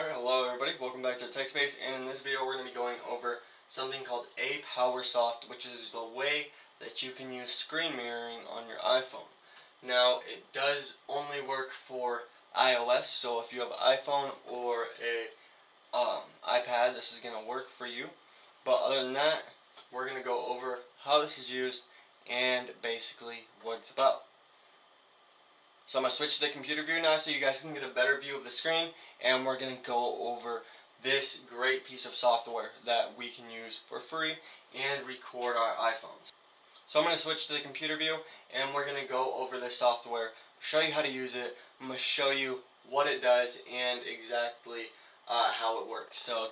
Alright, hello everybody, welcome back to TechSpace, and in this video we're going to be going over something called ApowerSoft, which is the way that you can use screen mirroring on your iPhone. Now, it does only work for iOS, so if you have an iPhone or a iPad, this is going to work for you. But other than that, we're going to go over how this is used and basically what it's about. So I'm going to switch to the computer view now so you guys can get a better view of the screen, and we're going to go over this great piece of software that we can use for free and record our iPhones. So I'm going to switch to the computer view and we're going to go over this software, show you how to use it, I'm going to show you what it does and exactly how it works. So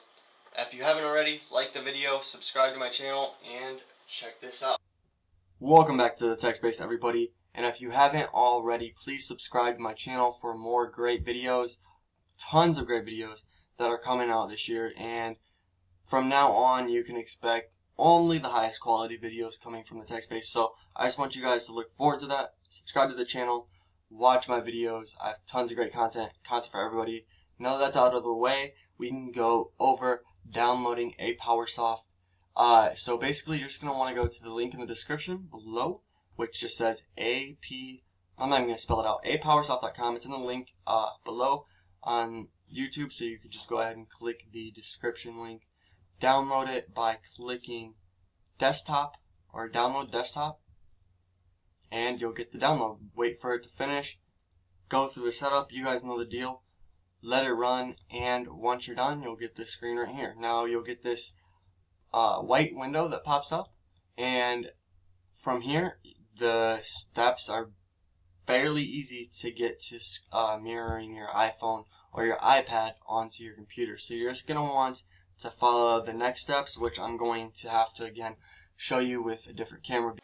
if you haven't already, like the video, subscribe to my channel, and check this out. Welcome back to the TechSpace, everybody. And if you haven't already, please subscribe to my channel for more great videos, tons of great videos that are coming out this year. And from now on, you can expect only the highest quality videos coming from the TechSpace. So I just want you guys to look forward to that. Subscribe to the channel, watch my videos. I have tons of great content for everybody. Now that that's out of the way, we can go over downloading ApowerSoft. So basically, you're just going to want to go to the link in the description below, which just says I'm not even going to spell it out, apowersoft.com. It's in the link below on YouTube, so you can just go ahead and click the description link. Download it by clicking desktop or download desktop, and you'll get the download. Wait for it to finish. Go through the setup. You guys know the deal. Let it run, and once you're done, you'll get this screen right here. Now you'll get this white window that pops up, and from here, the steps are fairly easy to get to mirroring your iPhone or your iPad onto your computer. So you're just going to want to follow the next steps, which I'm going to have to again show you with a different camera.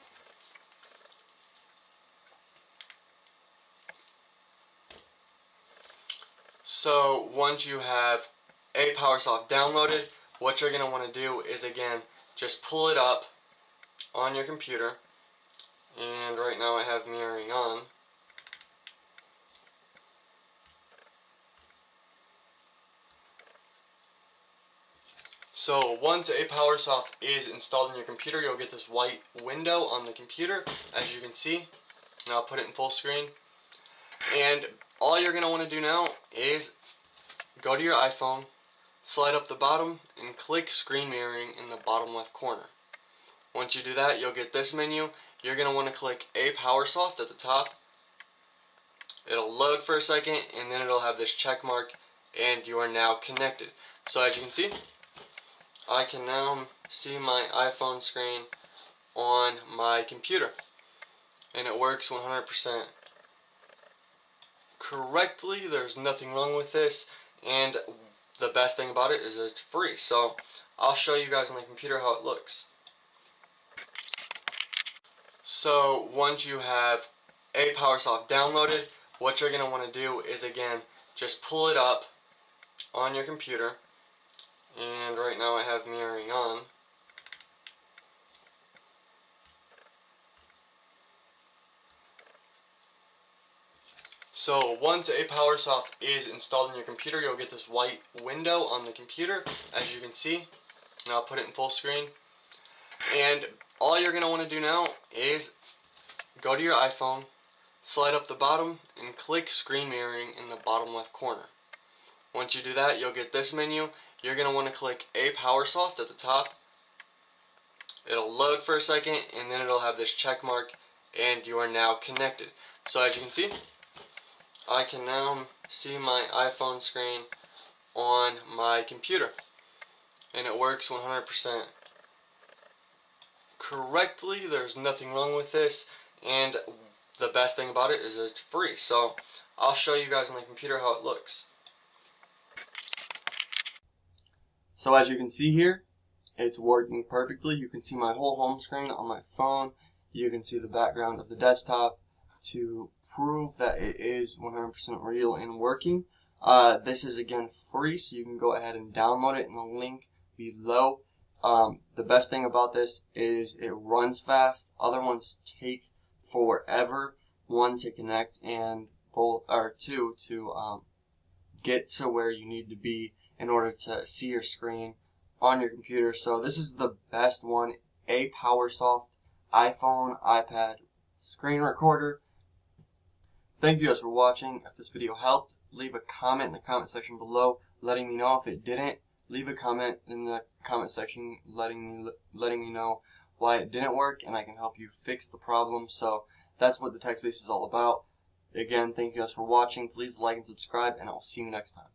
So once you have ApowerSoft downloaded, what you're going to want to do is again just pull it up on your computer. And right now I have mirroring on. So once ApowerSoft is installed in your computer, you'll get this white window on the computer, as you can see. And I'll put it in full screen. And all you're going to want to do now is go to your iPhone, slide up the bottom, and click screen mirroring in the bottom left corner. Once you do that, you'll get this menu. You're going to want to click ApowerSoft at the top. It'll load for a second, and then it'll have this check mark, and you are now connected. So as you can see, I can now see my iPhone screen on my computer, and it works 100% correctly. There's nothing wrong with this, and the best thing about it is it's free. So I'll show you guys on the computer how it looks. So once you have ApowerSoft downloaded, what you're going to want to do is again just pull it up on your computer. And right now I have mirroring on. So once ApowerSoft is installed in your computer, you'll get this white window on the computer, as you can see. And I'll put it in full screen. And all you're going to want to do now is go to your iPhone, slide up the bottom, and click screen mirroring in the bottom left corner. Once you do that, you'll get this menu. You're going to want to click ApowerSoft at the top. It'll load for a second, and then it'll have this check mark, and you are now connected. So as you can see, I can now see my iPhone screen on my computer, and it works 100% correctly. There's nothing wrong with this, and the best thing about it is it's free. So I'll show you guys on the computer how it looks. So as you can see here, it's working perfectly. You can see my whole home screen on my phone. You can see the background of the desktop to prove that it is 100% real and working. This is again free, so you can go ahead and download it in the link below. The best thing about this is it runs fast. Other ones take forever, one to connect and two to get to where you need to be in order to see your screen on your computer. So this is the best one, a PowerSoft iPhone, iPad screen recorder. Thank you guys for watching. If this video helped, leave a comment in the comment section below letting me know. If it didn't, leave a comment in the comment section letting me know why it didn't work, and I can help you fix the problem. So that's what the TechSpace is all about. Again, thank you guys for watching. Please like and subscribe, and I'll see you next time.